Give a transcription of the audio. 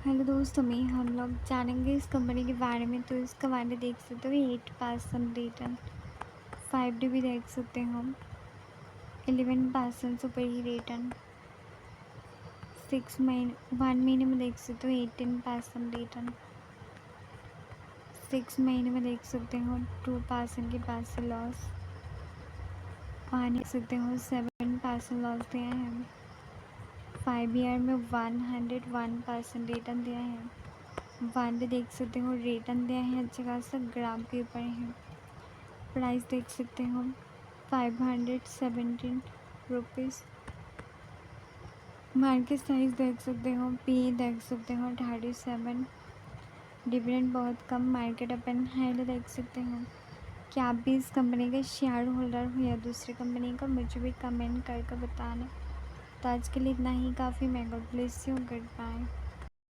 Hello दोस्तों, में हम लोग जानेंगे इस कंपनी के बारे में। तो इस कंपनी देख सकते हो 8% रिटर्न, 5D भी देख सकते हो, 11% सुपर ही रिटर्न, 1 महीने में देख सकते हो 18% रिटर्न, 6 महीने में देख सकते हो 2% के पास से लॉस, और देख सकते हो 7% लॉस दिया है। 5 ईयर में 101% रिटर्न दिया है। वन देख सकते हो रिटर्न दिया है, अच्छा खासा ग्राफ के ऊपर है। प्राइस देख सकते हो 517 रुपीज़। मार्केट साइज देख सकते हो, पी देख सकते हो 37। डिविडेंड बहुत कम, मार्केट अपन हाई देख सकते हो। क्या आप भी इस कंपनी के शेयर होल्डर हो या दूसरी कंपनी का, मुझे भी कमेंट करके बताना। तो आज के लिए इतना ही काफ़ी। मैं God bless you, good bye.